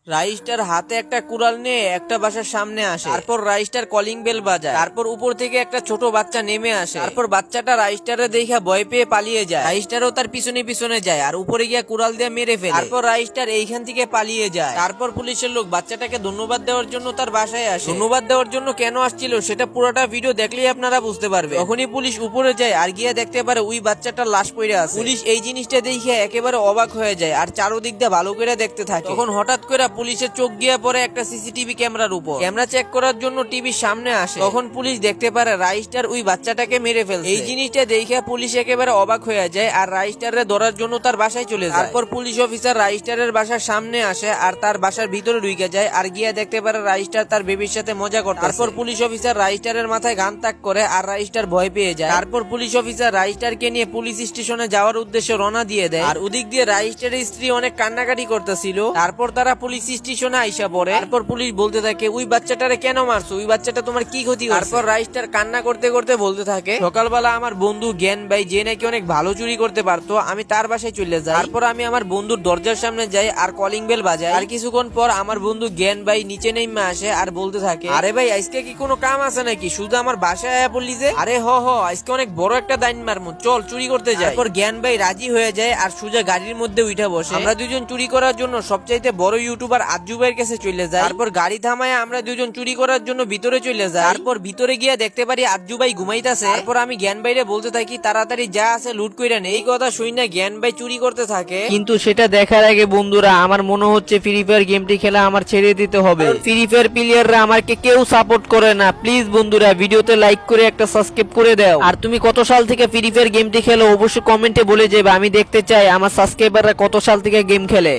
রাইস্টার হাতে একটা কুড়াল নিয়ে একটা বাসার সামনে আসে। তারপর রাইস্টার কলিং বেল বাজায়। তারপর উপর থেকে একটা ছোট বাচ্চা নেমে আসে। তারপর বাচ্চাটা রাইস্টারে দেখে ভয় পেয়ে পালিয়ে যায়। রাইস্টারও তার পিছনে পিছনে যায় আর উপরে গিয়ে কুড়াল দিয়ে মেরে ফেলে। তারপর রাইস্টার এইখান থেকে পালিয়ে যায়। তারপর পুলিশের লোক বাচ্চাটাকে ধন্যবাদ দেওয়ার জন্য তার বাসায় আসে। ধন্যবাদ দেওয়ার জন্য কেন আসছিল সেটা পুরোটা ভিডিও দেখলেই আপনারা বুঝতে পারবে। তখনই পুলিশ উপরে যায় আর গিয়ে দেখতে পারে ওই বাচ্চাটার লাশ পড়ে আছে। পুলিশ এই জিনিসটা দেখে একেবারে অবাক হয়ে যায় আর চারদিক দিয়ে ভালো করে দেখতে থাকে। তখন হঠাৎ করে পুলিশের চোখ গিয়ে পড়ে একটা সিসিটিভি ক্যামেরার উপর। ক্যামেরা চেক করার জন্য টিভির সামনে আসে। তখন পুলিশ দেখতে পারে রাইস্টার ওই বাচ্চাটাকে মেরে ফেলছে। এই জিনিসটা দেখে পুলিশ একেবারে অবাক হয়ে যায় আর রাইস্টারে ধরার জন্য তার বাসায় চলে যায়। তারপর পুলিশ অফিসার রাইস্টারের বাসার সামনে আসে আর তার বাসার ভিতরে ঢুকে যায় আর গিয়ে দেখতে পারে রাইস্টার তার বেবির সাথে মজা করতে। তারপর পুলিশ অফিসার রাইস্টারের মাথায় গান তাক করে আর রাইস্টার ভয় পেয়ে যায়। তারপর পুলিশ অফিসার রাইস্টারকে নিয়ে পুলিশ স্টেশনে যাওয়ার উদ্দেশ্যে রওনা দিয়ে দেয়। আর ওদিক দিয়ে রাইস্টারের স্ত্রী অনেক কান্নাকাটি করতেছিল। তারপর তারা পুলিশ স্টেশনে আইসা পড়ে। তারপর পুলিশ বলতে থাকে ওই বাচ্চাটারে কেন মারছো, ওই বাচ্চাটা তোমার কি ক্ষতি করছে? তারপর রাইস্টার কান্না করতে করতে বলতে থাকে সকালবেলা আমার বন্ধু জ্ঞান ভাই যে নাকি অনেক ভালো চুরি করতে পারতো, আমি তার বাসায় চলে যাই। তারপর আমি আমার বন্ধুর দরজার সামনে যাই আর কলিং বেল বাজাই। আর কিছুক্ষণ পর আমার বন্ধু জ্ঞান ভাই নিচে নেমে আসে আর বলতে থাকে আরে ভাই আজকে কি কোনো কাম আছে নাকি, শুধু আমার বাসায় আয়া পড়লি যে? আরে হ আজকে অনেক বড় একটা দাইন মারমু, চল চুরি করতে যাই। তারপর জ্ঞান ভাই রাজি হয়ে যায় আর সোজা গাড়ির মধ্যে উঠে বসে। আমরা দুজন চুরি করার জন্য সবচাইতে বড় ইউটিউবার আজ্জু ভাইয়ের কাছে চলে যায়। তারপর গাড়ি থামায় আমরা দুজন চুরি করার জন্য ভিতরে চলে যাই। তারপর ভিতরে গিয়ে দেখতে পারি আজ্জু ভাই ঘুমাইতেছে। তারপর আমি জ্ঞান ভাইরে বলতে থাকি তাড়াতাড়ি যা আছে লুট কইরা নেই। এই কথা শুই না জ্ঞান ভাই চুরি করতে থাকে। কিন্তু সেটা দেখার আগে বন্ধুরা আমার মনে হচ্ছে ফ্রি ফায়ার গেমটি খেলা আমার ছেড়ে দিতে হবে। ফ্রি ফায়ার প্লেয়াররা আমাকে কেউ সাপোর্ট করে না। প্লিজ বন্ধুরা ভিডিওতে লাইক করে একটা সাবস্ক্রাইব করে দাও। আর তুমি কত সাল থেকে ফ্রি ফায়ার গেমটি খেলো অবশ্যই কমেন্টে বলে যাবে, আমি দেখতে চাই আমার সাবস্ক্রাইবাররা কত সাল থেকে গেম খেলে।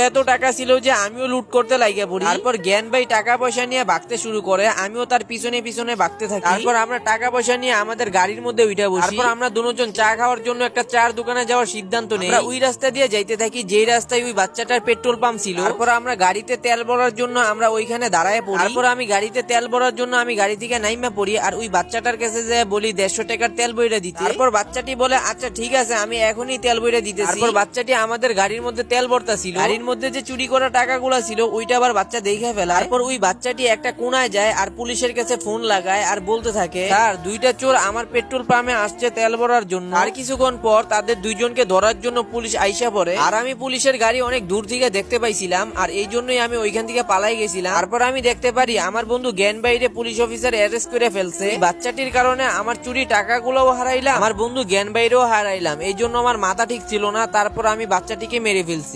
এত টাকা ছিল যে আমিও লুট করতে লাগিয়ে পড়ি। তারপর জ্ঞান ভাই টাকা পয়সা নিয়ে ভাগতে শুরু করে, আমিও তার পিছনে পিছনে ভাগতে থাকি। তারপর আমরা টাকা পয়সা নিয়ে আমাদের গাড়ির মধ্যে উঠে বসি। তারপর আমরা দুজন চা খাওয়ার জন্য একটা চার দোকানে যাওয়ার সিদ্ধান্ত নেই। আমরা ওই রাস্তা দিয়ে যাইতে থাকি যেই রাস্তায় ওই বাচ্চাটার পেট্রোল পাম্প ছিল। তারপর আমরা গাড়িতে তেল ভরার জন্য আমরা ওইখানে দাঁড়ায় পড়ি। তারপর আমি গাড়িতে তেল ভরার জন্য আমি গাড়ি থেকে নাইমা পড়ি আর ওই বাচ্চাটার কাছে যে বলি 150 টাকার তেল বইরা দিতে। তারপর বাচ্চাটি বলে আচ্ছা ঠিক আছে আমি এখনই তেল বইরা দিতেছি। তারপর বাচ্চাটি আমাদের গাড়ির মধ্যে তেল ভরতা ছিল। গাড়ির মধ্যে যে চুরি করা টাকাগুলো ছিল ওইটা আবার বাচ্চা দেখে ফেলায়। তারপর ওই বাচ্চাটি একটা কোনায় যায় আর পুলিশের কাছে ফোন লাগায় আর বলতে থাকে স্যার দুইটা চোর আমার পেট্রোল পাম্পে আসছে তেল ভরার জন্য। আর কিছুক্ষণ পর তাদের দুইজনকে ধরার জন্য পুলিশ আইসা পড়ে। আর আমি পুলিশের গাড়ি অনেক দূর থেকে দেখতে পাইছিলাম আর এই জন্যই আমি ওইখান থেকে পালাই গেছিলাম। তারপর আমি দেখতে পারি আমার বন্ধু জ্ঞান বাইরে পুলিশ অফিসার অ্যারেস্ট করে ফেলছে। এই বাচ্চাটির কারণে আমার চুরি টাকাগুলোও হারাইলাম, আমার বন্ধু জ্ঞান বাইরেও হারাইলাম। এই জন্য আমার মাথা ঠিক ছিল না। তারপর আমি বাচ্চাটিকে মেরে ফেলছি।